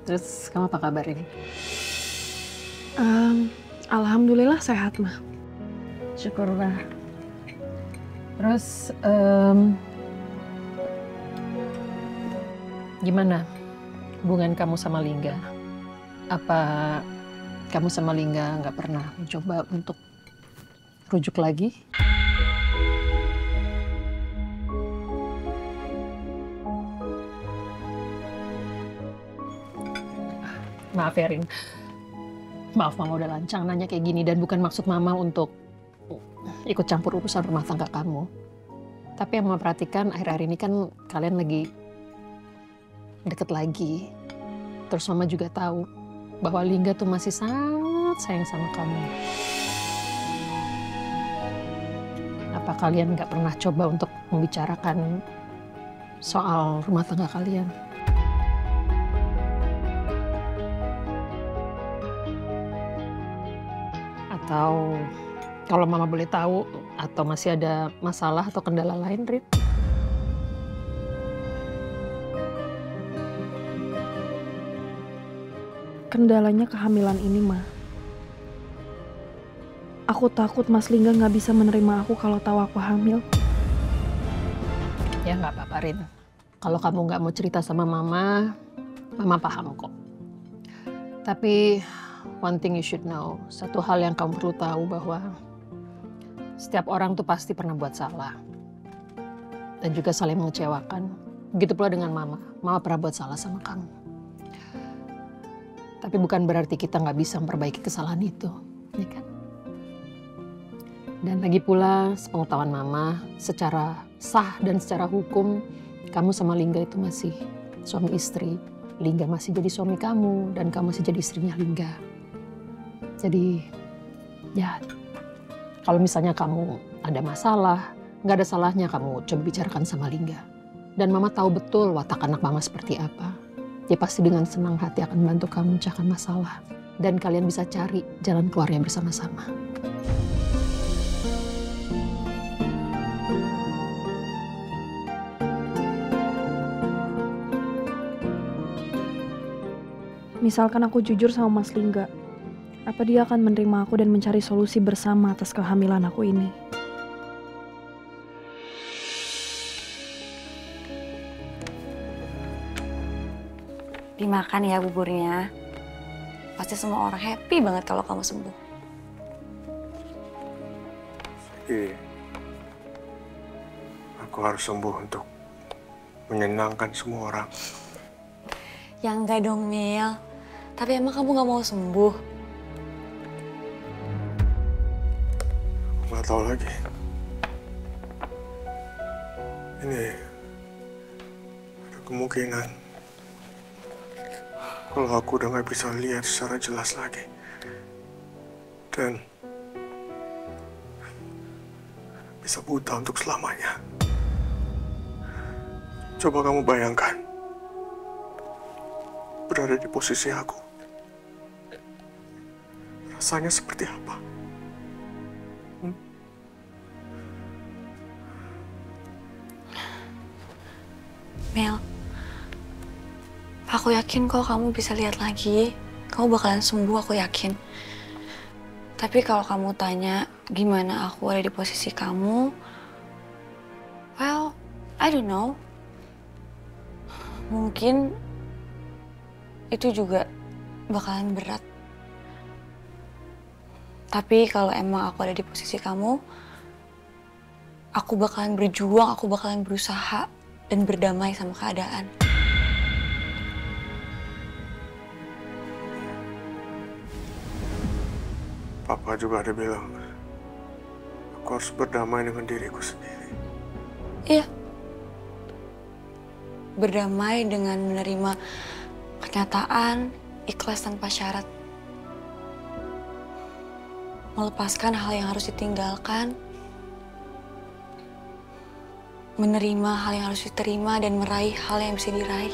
Terus kamu apa kabar ini? Alhamdulillah sehat, Ma. Syukurlah. Terus gimana hubungan kamu sama Lingga? Apa kamu sama Lingga nggak pernah mencoba untuk rujuk lagi? Maaf ya, Rin. Maaf Mama udah lancang nanya kayak gini dan bukan maksud Mama untuk ikut campur urusan rumah tangga kamu. Tapi yang Mama perhatikan akhir-akhir ini kan kalian lagi deket lagi. Terus Mama juga tahu bahwa Lingga tuh masih sangat sayang sama kamu. Apa kalian nggak pernah coba untuk membicarakan soal rumah tangga kalian? Atau kalau Mama boleh tahu, atau masih ada masalah atau kendala lain, Rin? Kendalanya kehamilan ini, Ma. Aku takut Mas Lingga nggak bisa menerima aku kalau tahu aku hamil. Ya nggak apa-apa, Rin. Kalau kamu nggak mau cerita sama Mama, Mama paham kok. Tapi one thing you should know, satu hal yang kamu perlu tahu bahwa setiap orang tuh pasti pernah buat salah. Dan juga saling mengecewakan. Begitu pula dengan Mama. Mama pernah buat salah sama kamu. Tapi bukan berarti kita nggak bisa memperbaiki kesalahan itu, ya kan? Dan lagi pula, sepengetahuan Mama, secara sah dan secara hukum, kamu sama Lingga itu masih suami istri. Lingga masih jadi suami kamu, dan kamu masih jadi istrinya Lingga. Jadi, ya, kalau misalnya kamu ada masalah, nggak ada salahnya kamu coba bicarakan sama Lingga. Dan Mama tahu betul watak anak Mama seperti apa. Dia pasti dengan senang hati akan membantu kamu memecahkan masalah. Dan kalian bisa cari jalan keluarnya bersama-sama. Misalkan aku jujur sama Mas Lingga, apa dia akan menerima aku dan mencari solusi bersama atas kehamilan aku ini? Dimakan ya buburnya. Pasti semua orang happy banget kalau kamu sembuh. Aku harus sembuh untuk menyenangkan semua orang. Ya enggak dong, Mil. Tapi emang kamu gak mau sembuh? Aku nggak tahu lagi. Ini ada kemungkinan kalau aku udah nggak bisa lihat secara jelas lagi. Dan bisa buta untuk selamanya. Coba kamu bayangkan berada di posisi aku. Rasanya seperti apa? Mel, aku yakin kok kamu bisa lihat lagi. Kamu bakalan sembuh, aku yakin. Tapi kalau kamu tanya gimana aku ada di posisi kamu, well, I don't know. Mungkin itu juga bakalan berat. Tapi kalau emang aku ada di posisi kamu, aku bakalan berjuang, aku bakalan berusaha dan berdamai sama keadaan. Papa juga ada bilang, aku harus berdamai dengan diriku sendiri. Iya. Berdamai dengan menerima kenyataan, ikhlas tanpa syarat. Melepaskan hal yang harus ditinggalkan. Menerima hal yang harus diterima dan meraih hal yang bisa diraih.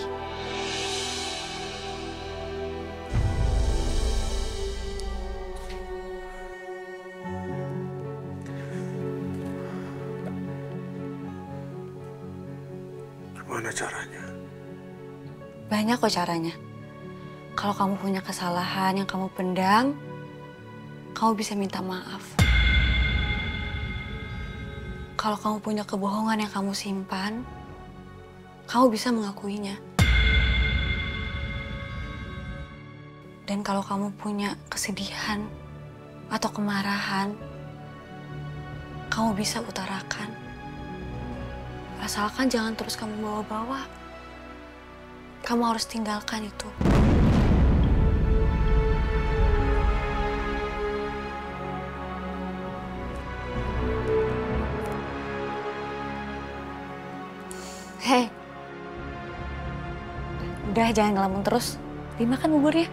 Gimana caranya? Banyak kok caranya. Kalau kamu punya kesalahan yang kamu pendam, kamu bisa minta maaf. Kalau kamu punya kebohongan yang kamu simpan, kamu bisa mengakuinya. Dan kalau kamu punya kesedihan atau kemarahan, kamu bisa utarakan. Asalkan jangan terus kamu bawa-bawa. Kamu harus tinggalkan itu. Hei, udah jangan ngelamun terus. Dimakan buburnya.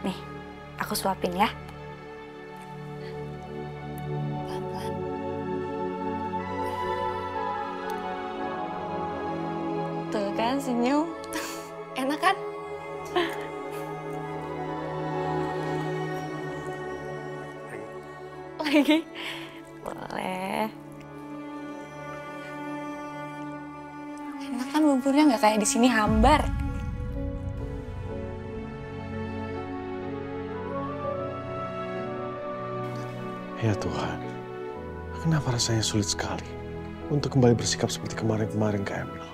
Nih, aku suapin ya. Pelan-pelan. Tuh kan senyum. Enak kan? Lagi? Boleh. Enak kan buburnya, nggak kayak di sini hambar. Ya Tuhan, kenapa rasanya sulit sekali untuk kembali bersikap seperti kemarin-kemarin ke Emil.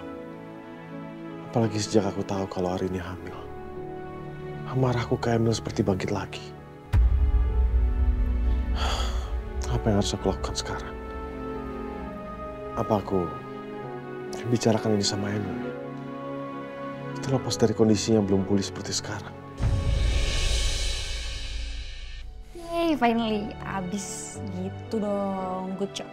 Apalagi sejak aku tahu kalau hari ini hamil. Amarahku ke Emil seperti bangkit lagi. Apa yang harus aku lakukan sekarang? Apa aku bicarakan ini sama Emil? Terlepas dari kondisinya belum pulih seperti sekarang. Yay, finally. Abis gitu dong. Good job.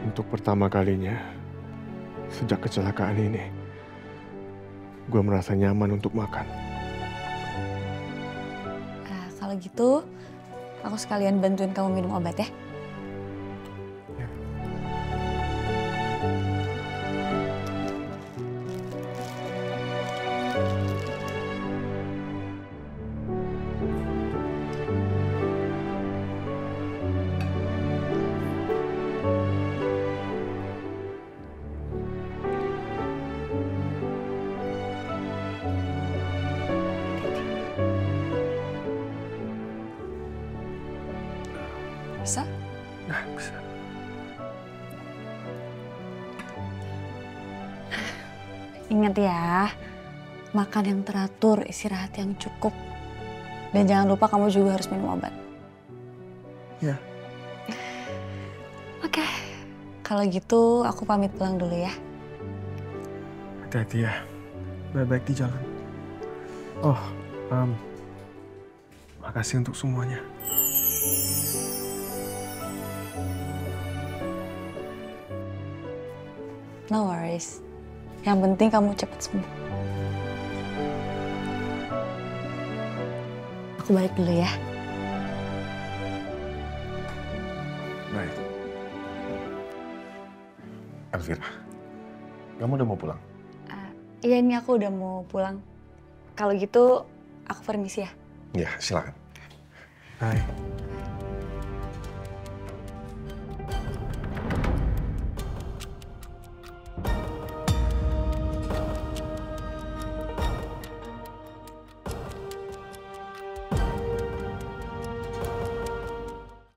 Untuk pertama kalinya, sejak kecelakaan ini, gue merasa nyaman untuk makan. Kalau gitu, aku sekalian bantuin kamu minum obat ya. Bisa? Nah, bisa. Ingat ya, makan yang teratur, istirahat yang cukup. Dan jangan lupa kamu juga harus minum obat. Ya. Oke, kalau gitu aku pamit pulang dulu ya. Hati-hati ya. Baik-baik di jalan. Oh, makasih untuk semuanya. No worries. Yang penting kamu cepat sembuh. Aku balik dulu ya. Baik. Elvira, kamu udah mau pulang? Iya, ini aku udah mau pulang. Kalau gitu, aku permisi ya. Iya, silakan. Bye.